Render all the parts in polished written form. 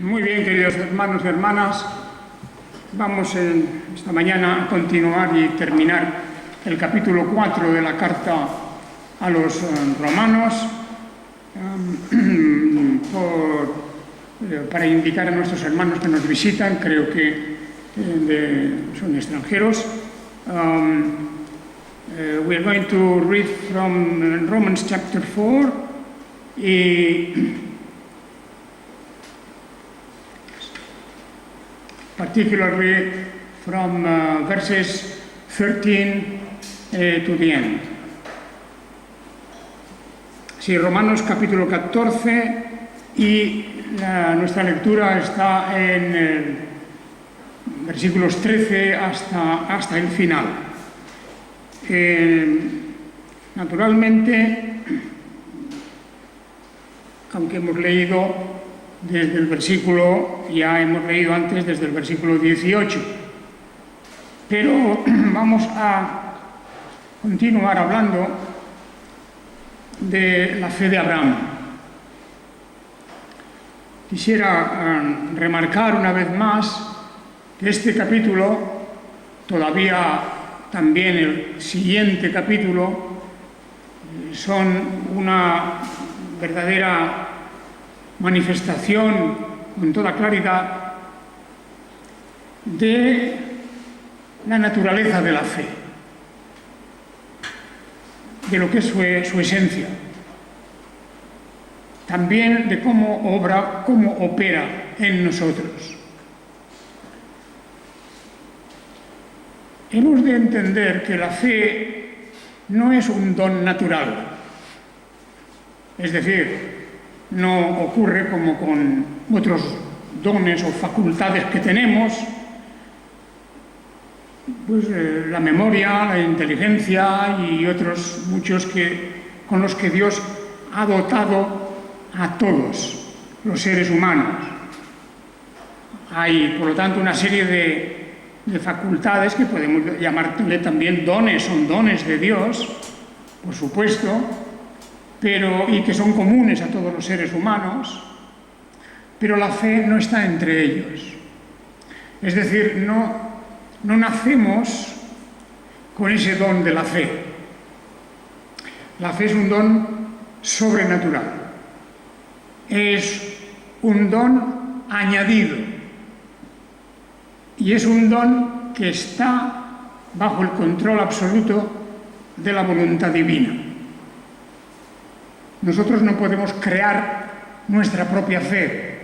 Muy bien, queridos hermanos y hermanas, vamos esta mañana a continuar y terminar el capítulo 4 de la carta a los romanos para indicar a nuestros hermanos que nos visitan, creo que son extranjeros. We are going to read from Romans chapter 4 particularly from verses 13 to the end. Sí, Romanos capítulo 14 y nuestra lectura está en versículos 13 hasta el final. Naturalmente, aunque hemos leído desde el versículo, ya hemos leído antes desde el versículo 18, pero vamos a continuar hablando de la fe de Abraham. Quisiera remarcar una vez más que este capítulo, todavía también el siguiente capítulo, son una verdadera manifestación con toda claridad de la naturaleza de la fe, de lo que es su esencia, también de cómo obra, cómo opera en nosotros. Hemos de entender que la fe no es un don natural, es decir, no ocurre como con otros dones o facultades que tenemos, pues la memoria, la inteligencia y otros muchos con los que Dios ha dotado a todos los seres humanos. Hay, por lo tanto, una serie de facultades que podemos llamarle también dones, son dones de Dios, por supuesto, y que son comunes a todos los seres humanos, pero la fe no está entre ellos. Es decir, no nacemos con ese don de la fe. La fe es un don sobrenatural, es un don añadido y es un don que está bajo el control absoluto de la voluntad divina. Nosotros no podemos crear nuestra propia fe.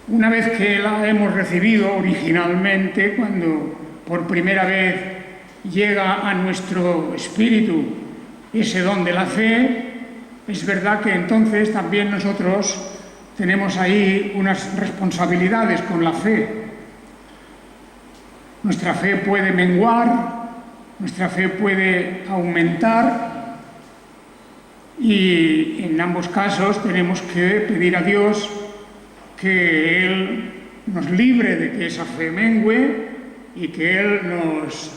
Una vez que la hemos recibido originalmente, cuando por primera vez llega a nuestro espíritu ese don de la fe, es verdad que entonces también nosotros tenemos ahí unas responsabilidades con la fe. Nuestra fe puede menguar, nuestra fe puede aumentar, y en ambos casos tenemos que pedir a Dios que Él nos libre de que esa fe mengue y que Él nos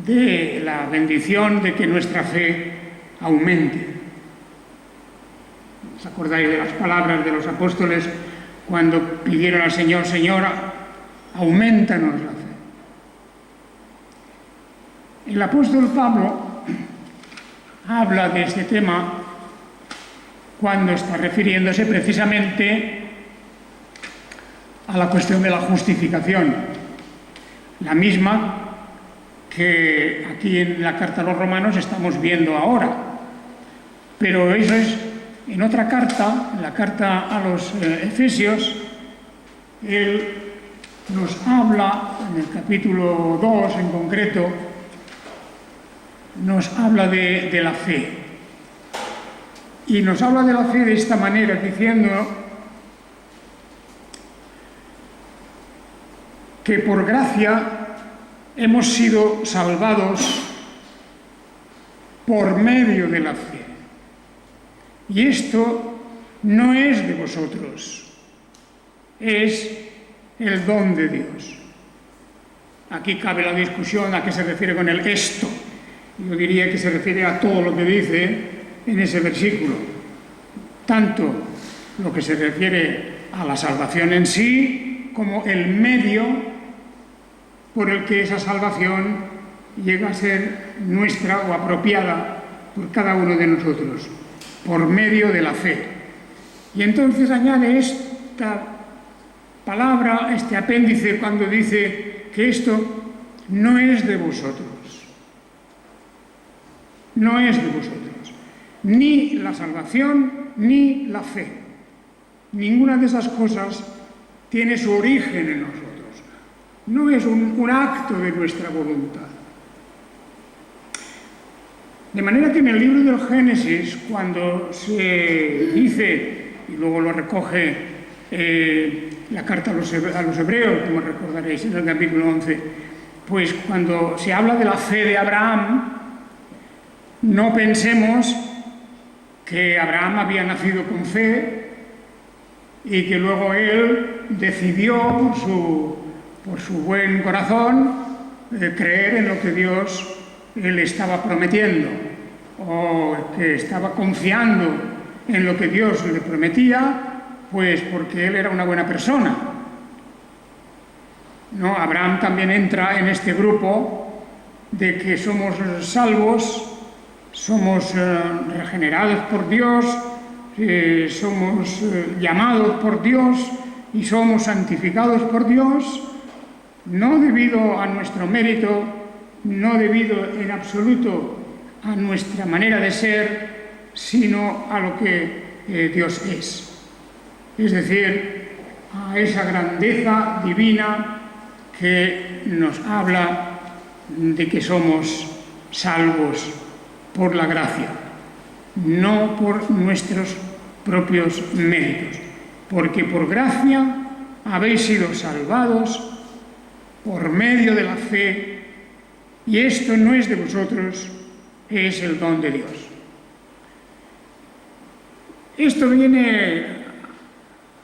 dé la bendición de que nuestra fe aumente. ¿Os acordáis de las palabras de los apóstoles cuando pidieron al Señor: Señor, aumentanos la fe? El apóstol Pablo habla de este tema cuando está refiriéndose precisamente a la cuestión de la justificación, la misma que aquí en la carta a los romanos estamos viendo ahora. Pero eso es en otra carta, en la carta a los Efesios. Él nos habla, en el capítulo 2 en concreto, nos habla de la fe. Y nos habla de la fe de esta manera, diciendo que por gracia hemos sido salvados por medio de la fe. Y esto no es de vosotros, es el don de Dios. Aquí cabe la discusión a qué se refiere con el esto. Yo diría que se refiere a todo lo que dice en ese versículo, tanto lo que se refiere a la salvación en sí, como el medio por el que esa salvación llega a ser nuestra o apropiada por cada uno de nosotros, por medio de la fe. Y entonces añade esta palabra, este apéndice, cuando dice que esto no es de vosotros. No es de vosotros. Ni la salvación, ni la fe. Ninguna de esas cosas tiene su origen en nosotros. No es un acto de nuestra voluntad. De manera que en el libro del Génesis, cuando se dice, y luego lo recoge la carta a los hebreos, como recordaréis en el capítulo 11, pues cuando se habla de la fe de Abraham, no pensemos que Abraham había nacido con fe y que luego él decidió, por su buen corazón, creer en lo que Dios le estaba prometiendo, o que estaba confiando en lo que Dios le prometía, pues porque él era una buena persona. No, Abraham también entra en este grupo de que somos salvos, somos regenerados por Dios, somos llamados por Dios y somos santificados por Dios, no debido a nuestro mérito, no debido en absoluto a nuestra manera de ser, sino a lo que Dios es. Es decir, a esa grandeza divina que nos habla de que somos salvos por la gracia, no por nuestros propios méritos, porque por gracia habéis sido salvados por medio de la fe, y esto no es de vosotros, es el don de Dios. Esto viene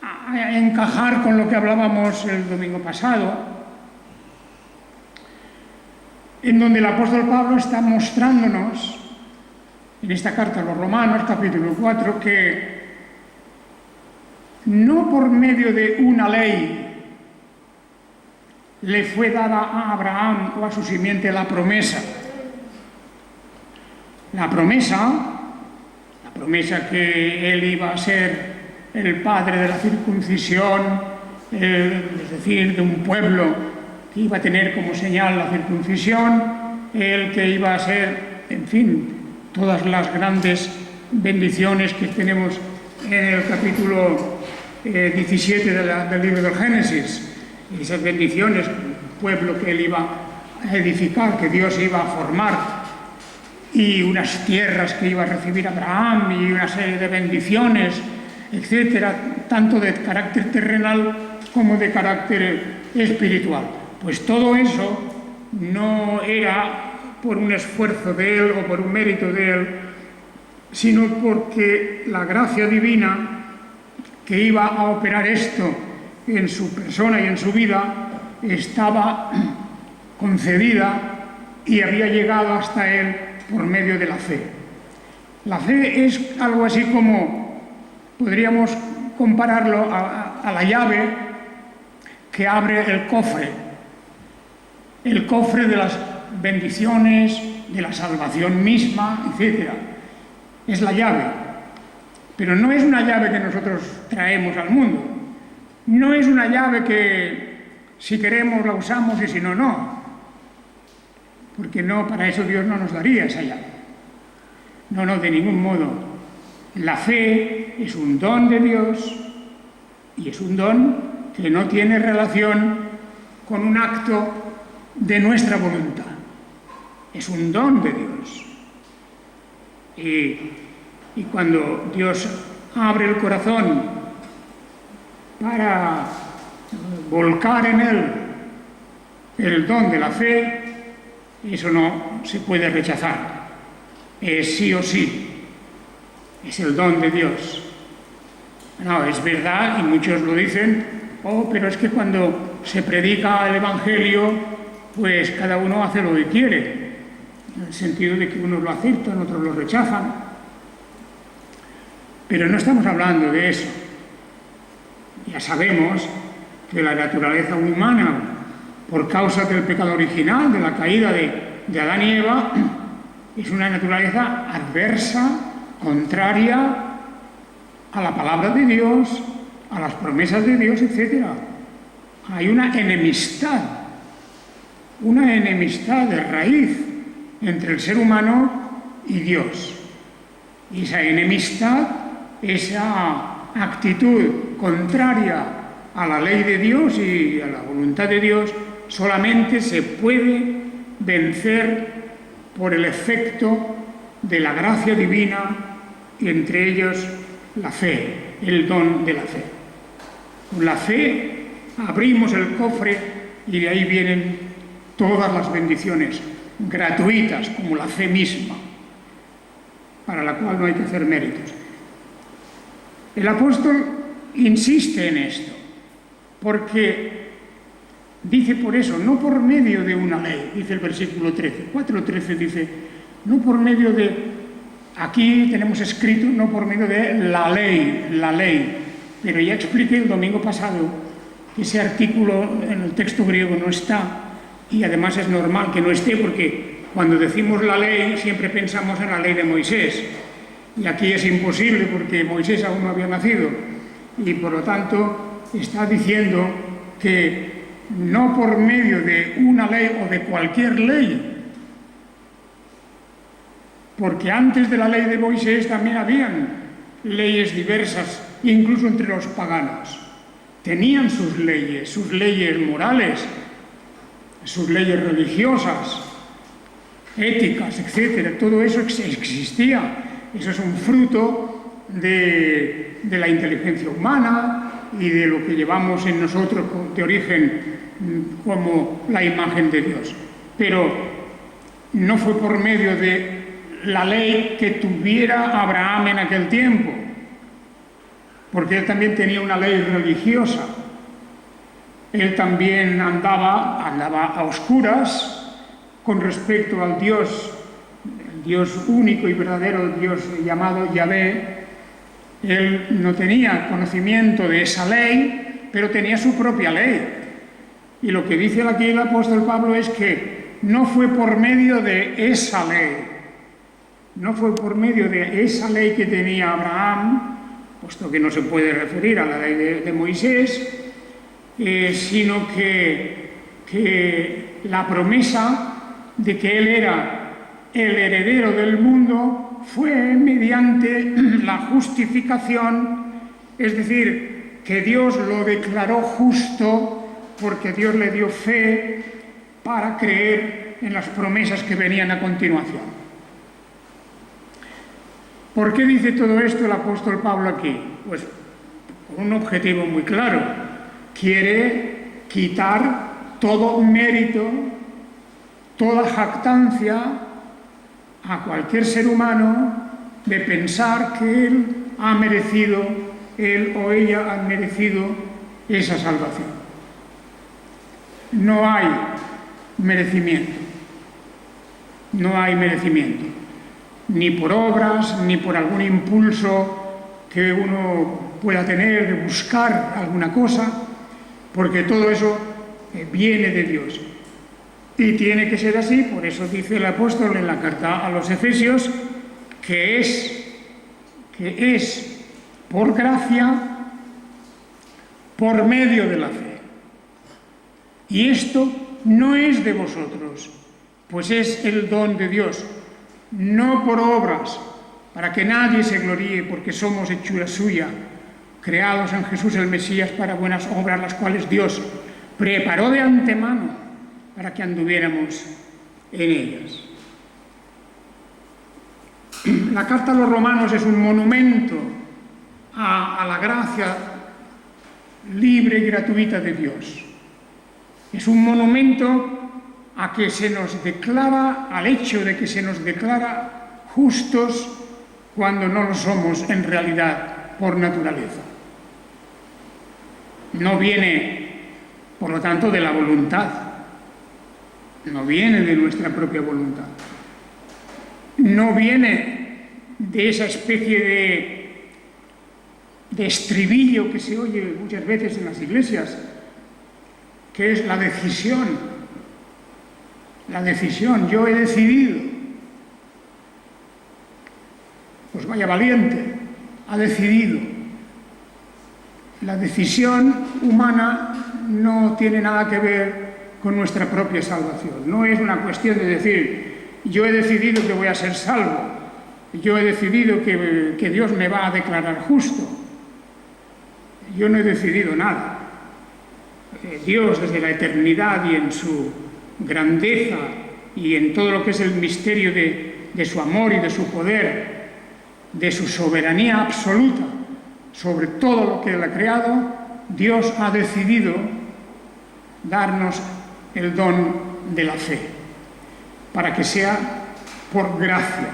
a encajar con lo que hablábamos el domingo pasado, en donde el apóstol Pablo está mostrándonos, en esta carta a los Romanos, capítulo 4, que no por medio de una ley le fue dada a Abraham o a su simiente la promesa. La promesa que él iba a ser el padre de la circuncisión, es decir, de un pueblo que iba a tener como señal la circuncisión, el que iba a ser, en fin, todas las grandes bendiciones que tenemos en el capítulo 17 del libro del Génesis. Esas bendiciones, un pueblo que él iba a edificar, que Dios iba a formar, y unas tierras que iba a recibir Abraham, y una serie de bendiciones, etcétera, tanto de carácter terrenal como de carácter espiritual. Pues todo eso no era por un esfuerzo de él o por un mérito de él, sino porque la gracia divina que iba a operar esto en su persona y en su vida estaba concedida y había llegado hasta él por medio de la fe. La fe es algo así como, podríamos compararlo a la llave que abre el cofre de las bendiciones, de la salvación misma, etc. Es la llave, pero no es una llave que nosotros traemos al mundo. No es una llave que si queremos la usamos y si no, no. Porque no, para eso Dios no nos daría esa llave. No, de ningún modo. La fe es un don de Dios y es un don que no tiene relación con un acto de nuestra voluntad. Es un don de Dios. Y cuando Dios abre el corazón para volcar en él el don de la fe, eso no se puede rechazar. Es sí o sí. Es el don de Dios. No, es verdad, y muchos lo dicen, pero es que cuando se predica el Evangelio, pues cada uno hace lo que quiere, en el sentido de que unos lo aceptan, otros lo rechazan. Pero no estamos hablando de eso. Ya sabemos que la naturaleza humana, por causa del pecado original, de la caída de Adán y Eva, es una naturaleza adversa, contraria a la palabra de Dios, a las promesas de Dios, etc. Hay una enemistad de raíz entre el ser humano y Dios. Y esa enemistad, esa actitud contraria a la ley de Dios y a la voluntad de Dios, solamente se puede vencer por el efecto de la gracia divina y entre ellos la fe, el don de la fe. Con la fe abrimos el cofre y de ahí vienen todas las bendiciones gratuitas, como la fe misma, para la cual no hay que hacer méritos. El apóstol insiste en esto, porque dice por eso, no por medio de una ley, dice el versículo 13, 4:13 dice, no por medio de, aquí tenemos escrito, no por medio de la ley, pero ya expliqué el domingo pasado que ese artículo en el texto griego no está, y además es normal que no esté, porque cuando decimos la ley siempre pensamos en la ley de Moisés, y aquí es imposible porque Moisés aún no había nacido, y por lo tanto está diciendo que no por medio de una ley o de cualquier ley, porque antes de la ley de Moisés también habían leyes diversas, incluso entre los paganos. Tenían sus leyes morales, sus leyes religiosas, éticas, etc. Todo eso existía. Eso es un fruto de la inteligencia humana y de lo que llevamos en nosotros de origen como la imagen de Dios. Pero no fue por medio de la ley que tuviera Abraham en aquel tiempo, porque él también tenía una ley religiosa. Él también andaba a oscuras con respecto al Dios, el Dios único y verdadero, el Dios llamado Yahvé. Él no tenía conocimiento de esa ley, pero tenía su propia ley. Y lo que dice aquí el apóstol Pablo es que no fue por medio de esa ley, no fue por medio de esa ley que tenía Abraham, puesto que no se puede referir a la ley de Moisés, sino que la promesa de que él era el heredero del mundo fue mediante la justificación, es decir, que Dios lo declaró justo porque Dios le dio fe para creer en las promesas que venían a continuación. ¿Por qué dice todo esto el apóstol Pablo aquí? Pues con un objetivo muy claro. Quiere quitar todo mérito, toda jactancia a cualquier ser humano de pensar que él o ella han merecido esa salvación. No hay merecimiento. No hay merecimiento. Ni por obras, ni por algún impulso que uno pueda tener de buscar alguna cosa, porque todo eso viene de Dios. Y tiene que ser así, por eso dice el apóstol en la carta a los Efesios, que es por gracia, por medio de la fe. Y esto no es de vosotros, pues es el don de Dios, no por obras, para que nadie se gloríe, porque somos hechura suya, creados en Jesús el Mesías para buenas obras, las cuales Dios preparó de antemano para que anduviéramos en ellas. La carta a los Romanos es un monumento a la gracia libre y gratuita de Dios. Es un monumento a que se nos declara, al hecho de que se nos declara justos cuando no lo somos en realidad por naturaleza. No viene, por lo tanto, de la voluntad, no viene de nuestra propia voluntad, no viene de esa especie de estribillo que se oye muchas veces en las iglesias, que es la decisión. La decisión, yo he decidido. Pues vaya valiente, ha decidido. La decisión humana no tiene nada que ver con nuestra propia salvación. No es una cuestión de decir, yo he decidido que voy a ser salvo, yo he decidido que Dios me va a declarar justo. Yo no he decidido nada. Dios, desde la eternidad y en su grandeza y en todo lo que es el misterio de su amor y de su poder, de su soberanía absoluta sobre todo lo que Él ha creado, Dios ha decidido darnos el don de la fe, para que sea por gracia,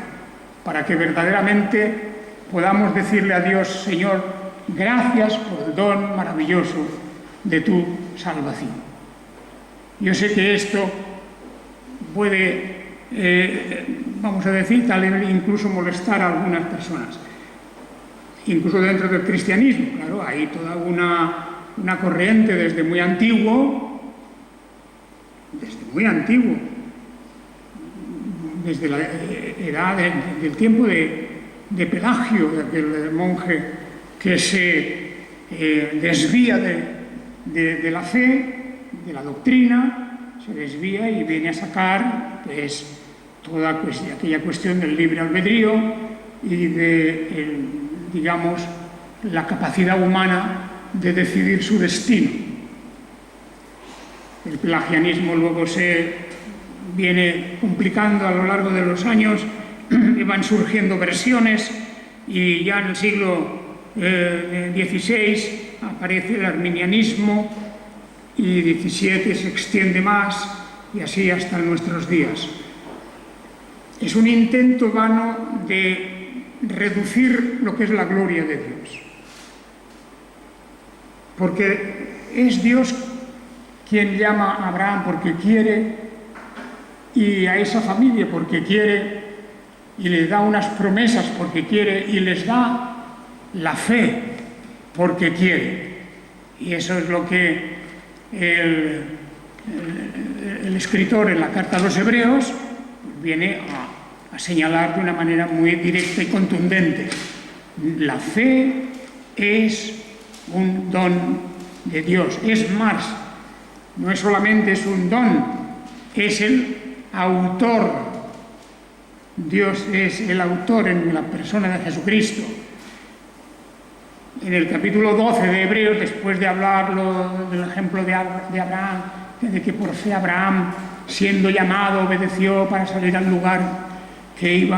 para que verdaderamente podamos decirle a Dios, Señor, gracias por el don maravilloso de tu salvación. Yo sé que esto puede, vamos a decir, tal vez incluso molestar a algunas personas, incluso dentro del cristianismo. Claro, hay toda una corriente desde muy antiguo, desde la edad del tiempo de Pelagio, de aquel monje que se desvía de la fe, de la doctrina, se desvía y viene a sacar pues, toda aquella cuestión del libre albedrío y de, digamos, la capacidad humana de decidir su destino. El pelagianismo luego se viene complicando a lo largo de los años y van surgiendo versiones, y ya en el siglo XVI aparece el arminianismo y XVII se extiende más y así hasta nuestros días. Es un intento vano de reducir lo que es la gloria de Dios, porque es Dios quien llama a Abraham porque quiere, y a esa familia porque quiere, y les da unas promesas porque quiere, y les da la fe porque quiere. Y eso es lo que el escritor en la carta a los Hebreos viene a señalar de una manera muy directa y contundente. La fe es un don de Dios. Es más, no es solamente es un don, es el autor. Dios es el autor en la persona de Jesucristo. En el capítulo 12 de Hebreos, después de hablar del ejemplo de Abraham, de que por fe Abraham, siendo llamado, obedeció para salir al lugar que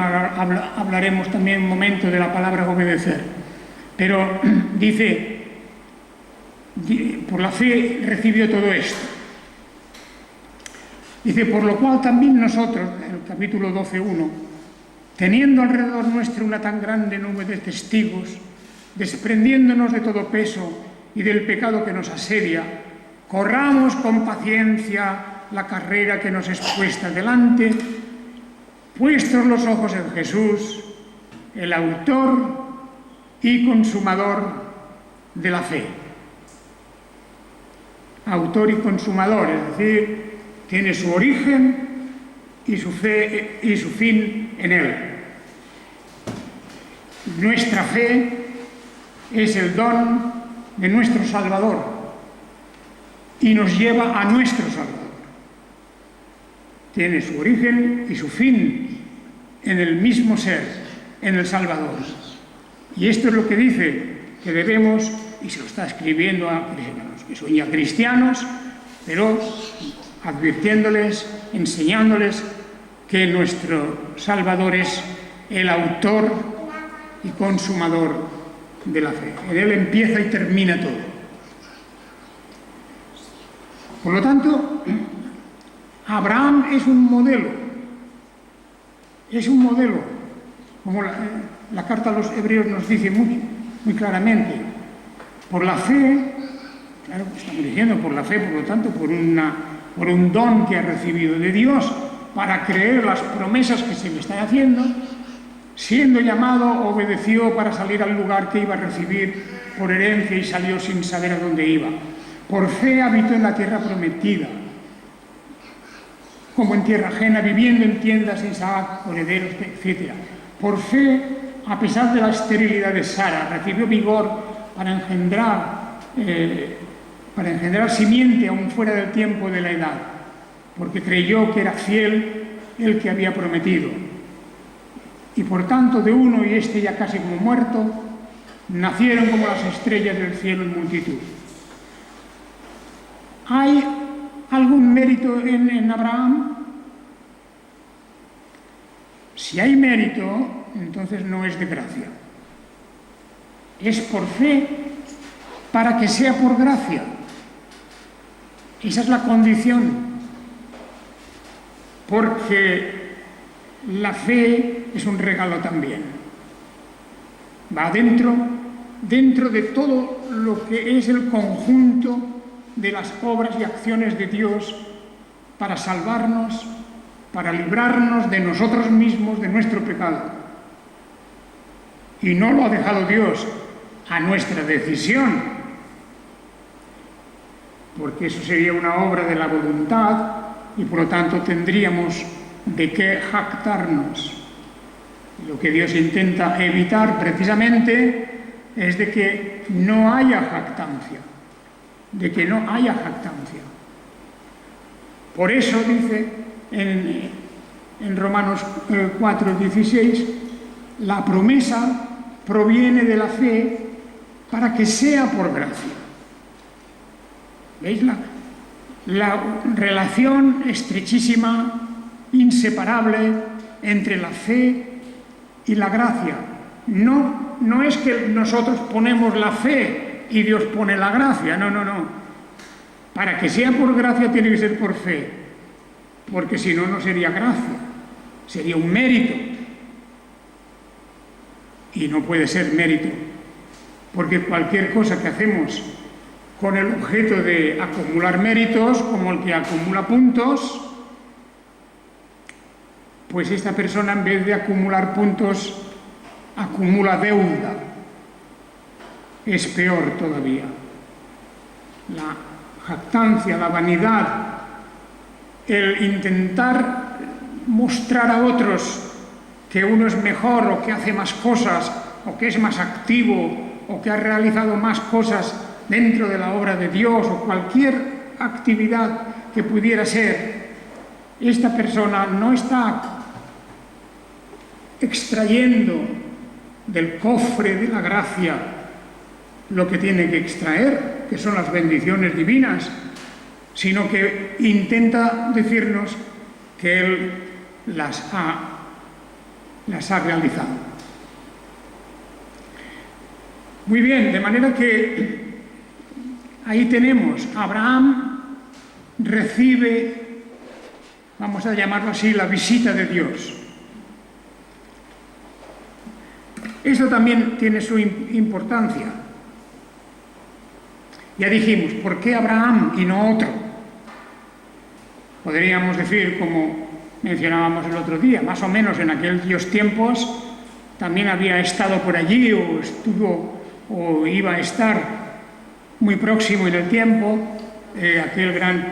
hablaremos también un momento de la palabra obedecer. Pero dice, por la fe recibió todo esto. Dice, por lo cual también nosotros, en el capítulo 12:1, teniendo alrededor nuestro una tan grande nube de testigos, desprendiéndonos de todo peso y del pecado que nos asedia, corramos con paciencia la carrera que nos es puesta delante, puestos los ojos en Jesús, el autor y consumador de la fe. Autor y consumador, es decir, tiene su origen y su fe y su fin en Él. Nuestra fe es el don de nuestro Salvador y nos lleva a nuestro Salvador. Tiene su origen y su fin en el mismo ser, en el Salvador. Y esto es lo que dice que debemos, y se lo está escribiendo a los que son ya cristianos, pero advirtiéndoles, enseñándoles que nuestro Salvador es el autor y consumador de la fe. En Él empieza y termina todo. Por lo tanto, Abraham es un modelo. Es un modelo. Como la carta a los Hebreos nos dice muy claramente. Por la fe, claro, estamos diciendo por la fe, por lo tanto, por un don que ha recibido de Dios para creer las promesas que se le están haciendo, Siendo llamado, obedeció para salir al lugar que iba a recibir por herencia y salió sin saber a dónde iba. Por fe habitó en la tierra prometida, como en tierra ajena, viviendo en tiendas Isaac, herederos, etc. Por fe, a pesar de la esterilidad de Sara, recibió vigor para engendrar simiente aún fuera del tiempo de la edad, porque creyó que era fiel el que había prometido. Y por tanto, de uno, y este ya casi como muerto, nacieron como las estrellas del cielo en multitud. ¿Hay algún mérito en Abraham? Si hay mérito, entonces no es de gracia. Es por fe para que sea por gracia. Esa es la condición. Porque la fe es un regalo también. Va dentro de todo lo que es el conjunto de las obras y acciones de Dios para salvarnos, para librarnos de nosotros mismos, de nuestro pecado. Y no lo ha dejado Dios a nuestra decisión, porque eso sería una obra de la voluntad y por lo tanto tendríamos de qué jactarnos. Lo que Dios intenta evitar precisamente es de que no haya jactancia, Por eso dice en Romanos 4:16, la promesa proviene de la fe para que sea por gracia. ¿Veis la relación estrechísima, inseparable entre la fe y la gracia? No es que nosotros ponemos la fe y Dios pone la gracia, no. Para que sea por gracia tiene que ser por fe, porque si no, no sería gracia, sería un mérito. Y no puede ser mérito, porque cualquier cosa que hacemos con el objeto de acumular méritos, como el que acumula puntos, pues esta persona en vez de acumular puntos, acumula deuda. Es peor todavía. La jactancia, la vanidad, el intentar mostrar a otros que uno es mejor o que hace más cosas o que es más activo o que ha realizado más cosas dentro de la obra de Dios o cualquier actividad que pudiera ser, esta persona no está extrayendo del cofre de la gracia lo que tiene que extraer, que son las bendiciones divinas, sino que intenta decirnos que Él las ha realizado. Muy bien, de manera que ahí tenemos, Abraham recibe, vamos a llamarlo así, la visita de Dios. Esto también tiene su importancia. Ya dijimos, ¿por qué Abraham y no otro? Podríamos decir, como mencionábamos el otro día, más o menos en aquellos tiempos también había estado por allí o estuvo o iba a estar muy próximo en el tiempo aquel gran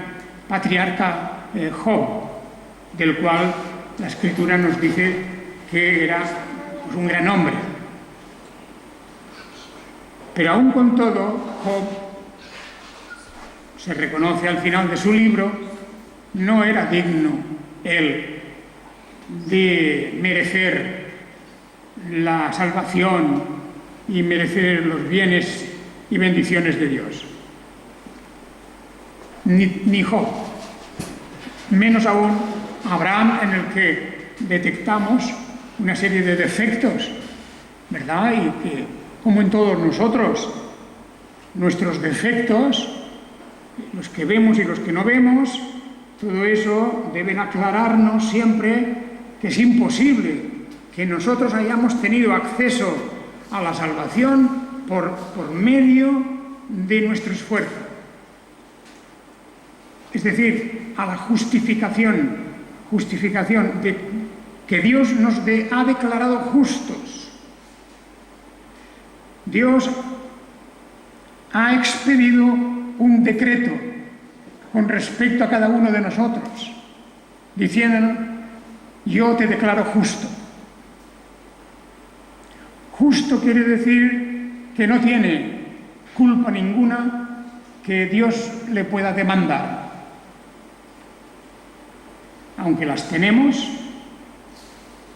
patriarca Job, del cual la Escritura nos dice que era pues, un gran hombre. Pero aún con todo, Job, se reconoce al final de su libro, no era digno él de merecer la salvación y merecer los bienes y bendiciones de Dios. Ni Job, menos aún Abraham, en el que detectamos una serie de defectos, ¿verdad? Y que, como en todos nosotros, nuestros defectos, los que vemos y los que no vemos, todo eso deben aclararnos siempre que es imposible que nosotros hayamos tenido acceso a la salvación por medio de nuestro esfuerzo. Es decir, a la justificación que Dios nos ha declarado justos. Dios ha expedido un decreto con respecto a cada uno de nosotros, diciéndonos: yo te declaro justo. Justo quiere decir que no tiene culpa ninguna que Dios le pueda demandar. Aunque las tenemos,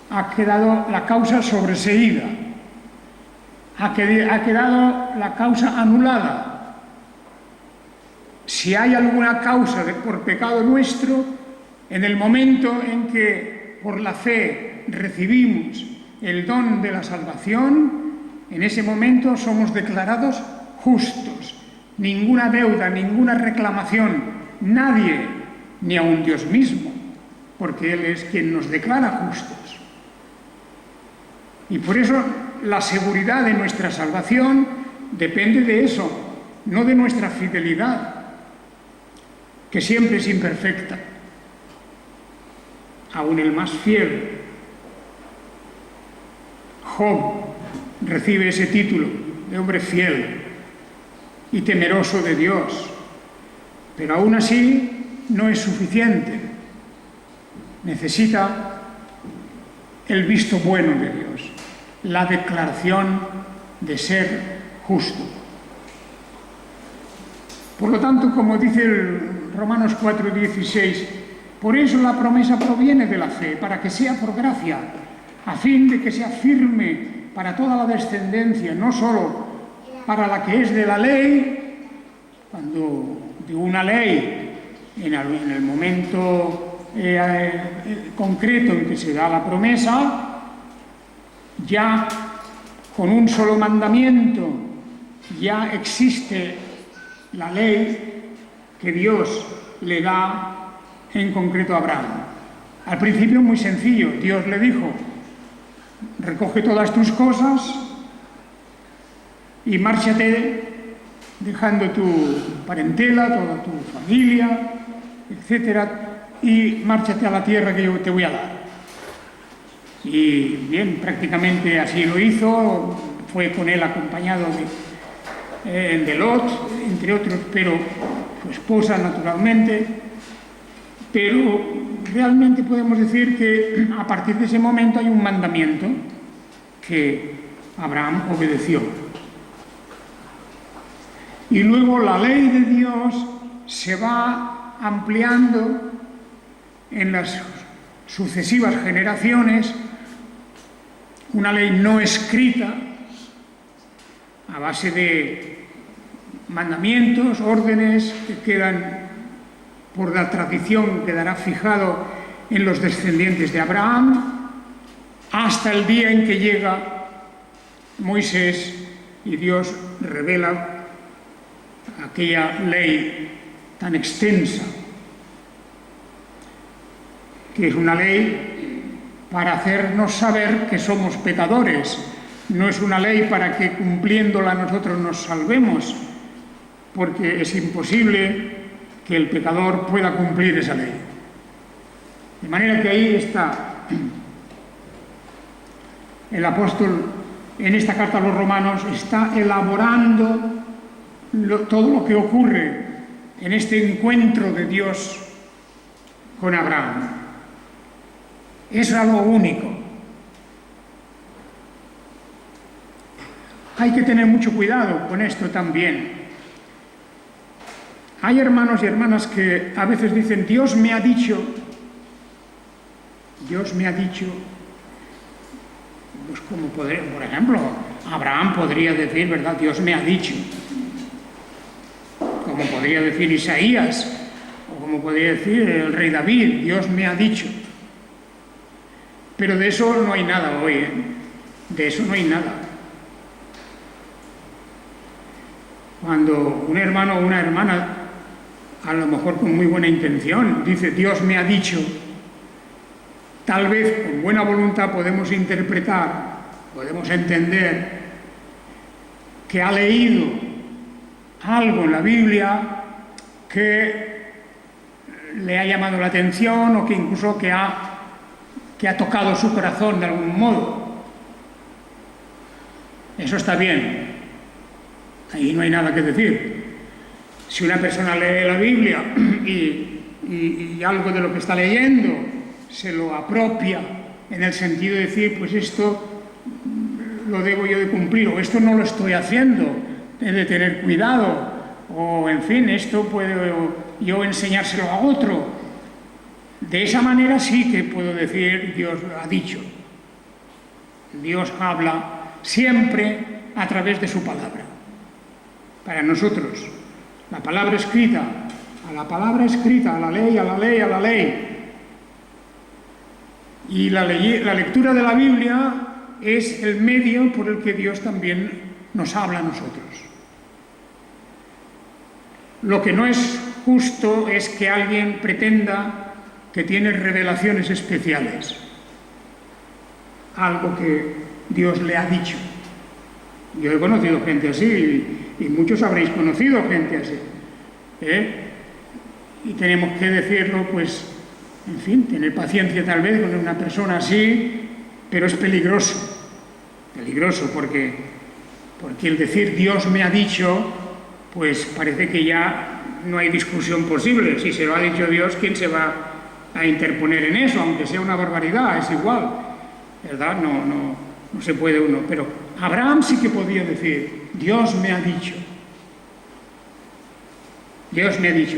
ha quedado la causa sobreseída, ha quedado la causa anulada. Si hay alguna causa por pecado nuestro, en el momento en que por la fe recibimos el don de la salvación, en ese momento somos declarados justos. Ninguna deuda, ninguna reclamación, nadie, ni aun Dios mismo, porque Él es quien nos declara justos. Y por eso la seguridad de nuestra salvación depende de eso, no de nuestra fidelidad, que siempre es imperfecta. Aún el más fiel, Job, recibe ese título de hombre fiel y temeroso de Dios, pero aún así no es suficiente. Necesita el visto bueno de Dios, la declaración de ser justo. Por lo tanto, como dice el Romanos 4:16, por eso la promesa proviene de la fe, para que sea por gracia, a fin de que sea firme para toda la descendencia, no solo para la que es de la ley, cuando de una ley, en el momento concreto en que se da la promesa, ya con un solo mandamiento ya existe la ley que Dios le da en concreto a Abraham. Al principio muy sencillo, Dios le dijo: recoge todas tus cosas y márchate dejando tu parentela, toda tu familia, etcétera, y márchate a la tierra que yo te voy a dar. Y bien, prácticamente así lo hizo, fue con él acompañado de Lot, entre otros, pero su esposa naturalmente. Pero realmente podemos decir que a partir de ese momento hay un mandamiento que Abraham obedeció. Y luego la ley de Dios se va ampliando en las sucesivas generaciones, una ley no escrita, a base de mandamientos, órdenes que quedan por la tradición, quedará fijado en los descendientes de Abraham, hasta el día en que llega Moisés y Dios revela aquella ley tan extensa, que es una ley para hacernos saber que somos pecadores. No es una ley para que cumpliéndola nosotros nos salvemos, porque es imposible que el pecador pueda cumplir esa ley. De manera que ahí está el apóstol, en esta carta a los romanos, está elaborando todo lo que ocurre en este encuentro de Dios con Abraham. Es algo único. Hay que tener mucho cuidado con esto también. Hay hermanos y hermanas que a veces dicen: Dios me ha dicho, pues como por ejemplo, Abraham podría decir, ¿verdad? Dios me ha dicho. Como podría decir Isaías, o como podría decir el rey David, Dios me ha dicho. Pero de eso no hay nada hoy, ¿eh? De eso no hay nada. Cuando un hermano o una hermana, a lo mejor con muy buena intención, dice Dios me ha dicho, tal vez con buena voluntad podemos interpretar, podemos entender que ha leído algo en la Biblia que le ha llamado la atención, o que incluso que ha que ha tocado su corazón de algún modo. Eso está bien. Ahí no hay nada que decir. Si una persona lee la Biblia y algo de lo que está leyendo se lo apropia en el sentido de decir, pues esto lo debo yo de cumplir, o esto no lo estoy haciendo, he de tener cuidado, o en fin, esto puedo yo enseñárselo a otro. De esa manera sí que puedo decir, Dios lo ha dicho. Dios habla siempre a través de su palabra. Para nosotros, la palabra escrita, a la palabra escrita, a la ley, a la ley, a la ley. Y la lectura de la Biblia es el medio por el que Dios también nos habla a nosotros. Lo que no es justo es que alguien pretenda que tiene revelaciones especiales, algo que Dios le ha dicho. Yo he conocido gente así y muchos habréis conocido gente así. Y tenemos que decirlo, pues, en fin, tener paciencia tal vez con una persona así, pero es peligroso porque el decir Dios me ha dicho, pues parece que ya no hay discusión posible. Si se lo ha dicho Dios, ¿quién se va a interponer en eso? Aunque sea una barbaridad, es igual, ¿verdad? No se puede uno. Pero Abraham sí que podía decir, Dios me ha dicho. Dios me ha dicho.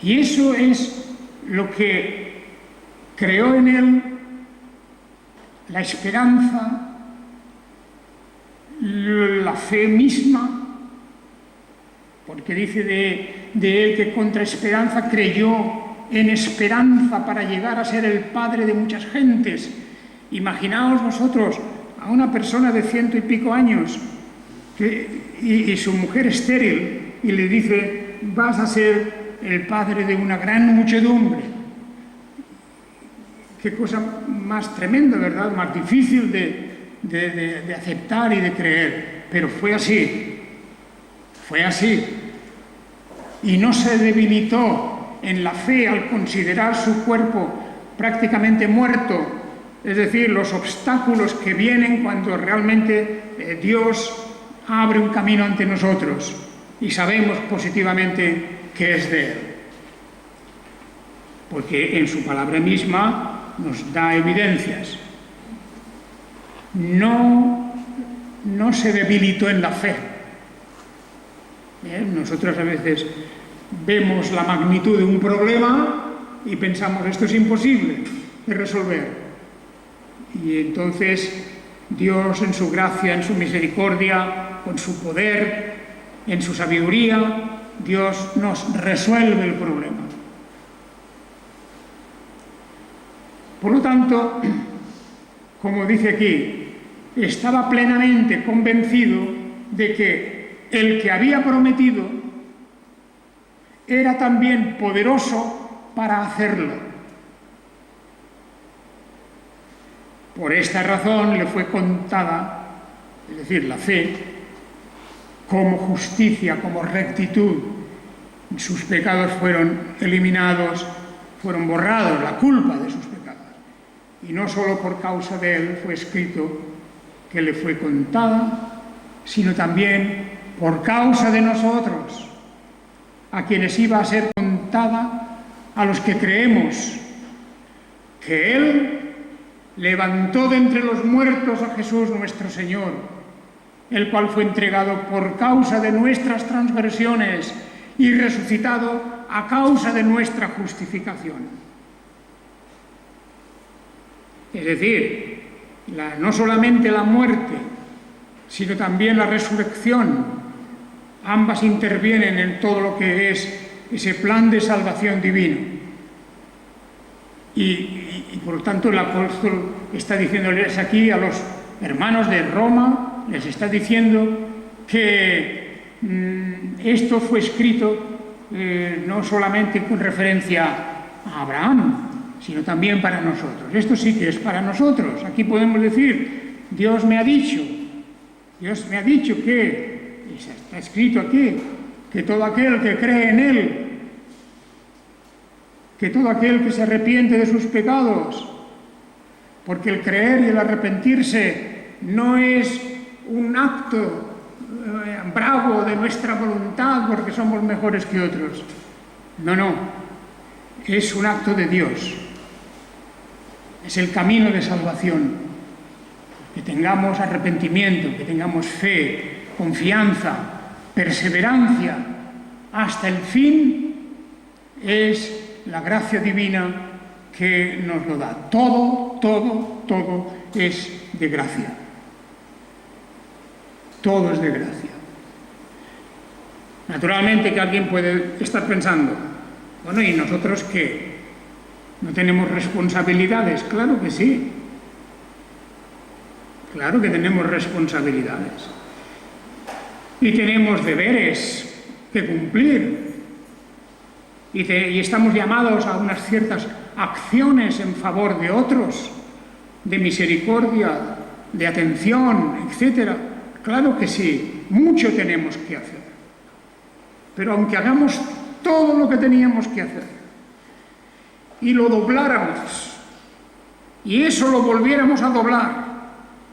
Y eso es lo que creó en él la esperanza, la fe misma, porque dice de él que contra esperanza creyó en esperanza para llegar a ser el padre de muchas gentes. Imaginaos vosotros a una persona de 100 y pico años y su mujer estéril y le dice, vas a ser el padre de una gran muchedumbre. Qué cosa más tremenda, ¿verdad? Más difícil de aceptar y de creer. Pero fue así. Fue así. Y no se debilitó en la fe al considerar su cuerpo prácticamente muerto. Es decir, los obstáculos que vienen cuando realmente Dios abre un camino ante nosotros y sabemos positivamente que es de Él. Porque en su palabra misma nos da evidencias. No se debilitó en la fe. Nosotros a veces vemos la magnitud de un problema y pensamos, esto es imposible de resolver. Y entonces Dios, en su gracia, en su misericordia, con su poder, en su sabiduría, Dios nos resuelve el problema. Por lo tanto, como dice aquí, estaba plenamente convencido de que el que había prometido era también poderoso para hacerlo. Por esta razón le fue contada, es decir, la fe, como justicia, como rectitud. Sus pecados fueron eliminados, fueron borrados, la culpa de sus pecados. Y no solo por causa de él fue escrito que le fue contada, sino también por causa de nosotros, a quienes iba a ser contada, a los que creemos que Él levantó de entre los muertos a Jesús nuestro Señor, el cual fue entregado por causa de nuestras transgresiones y resucitado a causa de nuestra justificación. Es decir, no solamente la muerte, sino también la resurrección, ambas intervienen en todo lo que es ese plan de salvación divino. Y por lo tanto el apóstol está diciéndoles aquí a los hermanos de Roma, les está diciendo que esto fue escrito no solamente con referencia a Abraham, sino también para nosotros. Esto sí que es para nosotros. Aquí podemos decir, Dios me ha dicho que, y está escrito aquí, que todo aquel que cree en Él, que todo aquel que se arrepiente de sus pecados, porque el creer y el arrepentirse no es un acto bravo de nuestra voluntad porque somos mejores que otros. No, no, es un acto de Dios. Es el camino de salvación. Que tengamos arrepentimiento, que tengamos fe, confianza, perseverancia hasta el fin, es la gracia divina que nos lo da. Todo es de gracia. Todo es de gracia. Naturalmente que alguien puede estar pensando, bueno, ¿y nosotros qué? ¿No tenemos responsabilidades? Claro que sí. Claro que tenemos responsabilidades. Y tenemos deberes que cumplir. Y estamos llamados a unas ciertas acciones en favor de otros, de misericordia, de atención, etc. Claro que sí, mucho tenemos que hacer. Pero aunque hagamos todo lo que teníamos que hacer y lo dobláramos, y eso lo volviéramos a doblar,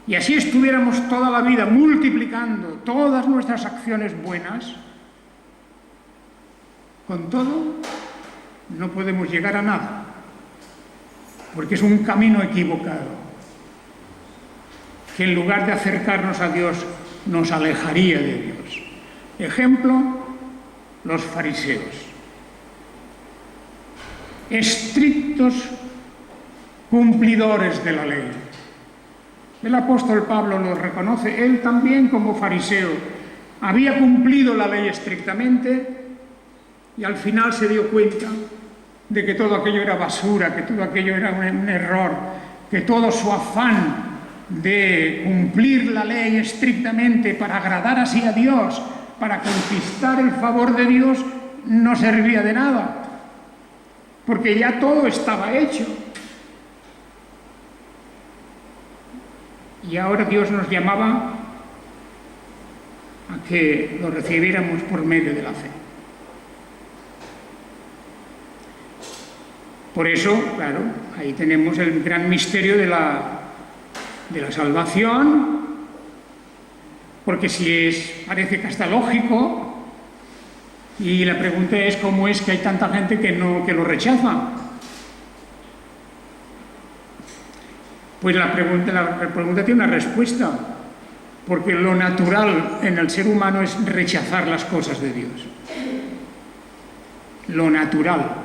y así estuviéramos toda la vida multiplicando todas nuestras acciones buenas, con todo no podemos llegar a nada, porque es un camino equivocado, que en lugar de acercarnos a Dios, nos alejaría de Dios. Ejemplo, los fariseos. Estrictos cumplidores de la ley. El apóstol Pablo lo reconoce, él también como fariseo había cumplido la ley estrictamente y al final se dio cuenta de que todo aquello era basura, que todo aquello era un error, que todo su afán de cumplir la ley estrictamente para agradar así a Dios, para conquistar el favor de Dios, no servía de nada, porque ya todo estaba hecho. Y ahora Dios nos llamaba a que lo recibiéramos por medio de la fe. Por eso, claro, ahí tenemos el gran misterio de la salvación, porque parece que hasta lógico, y la pregunta es cómo es que hay tanta gente que lo rechaza. Pues la pregunta tiene una respuesta, porque lo natural en el ser humano es rechazar las cosas de Dios. Lo natural.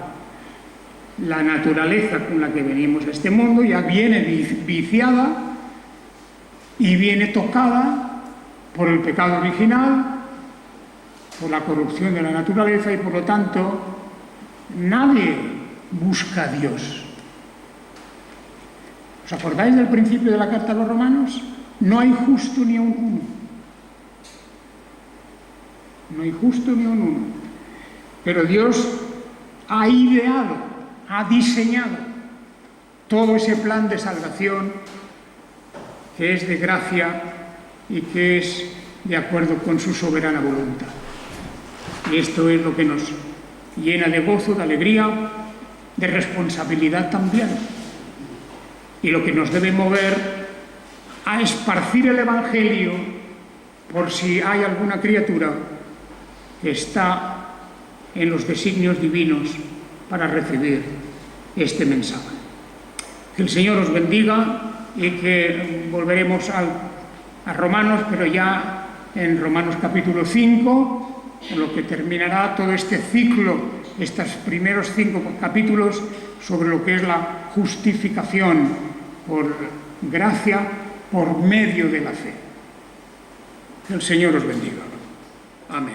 La naturaleza con la que venimos a este mundo ya viene viciada y viene tocada por el pecado original, por la corrupción de la naturaleza y por lo tanto nadie busca a Dios. ¿Os acordáis del principio de la carta a los romanos? No hay justo ni un uno. No hay justo ni un uno. Pero Dios ha ideado, ha diseñado todo ese plan de salvación que es de gracia y que es de acuerdo con su soberana voluntad. Y esto es lo que nos llena de gozo, de alegría, de responsabilidad también. Y lo que nos debe mover a esparcir el Evangelio por si hay alguna criatura que está en los designios divinos para recibir este mensaje. Que el Señor os bendiga y que volveremos a Romanos, pero ya en Romanos capítulo 5, con lo que terminará todo este ciclo, estos primeros 5 capítulos sobre lo que es la justificación por gracia, por medio de la fe. Que el Señor os bendiga. Amén.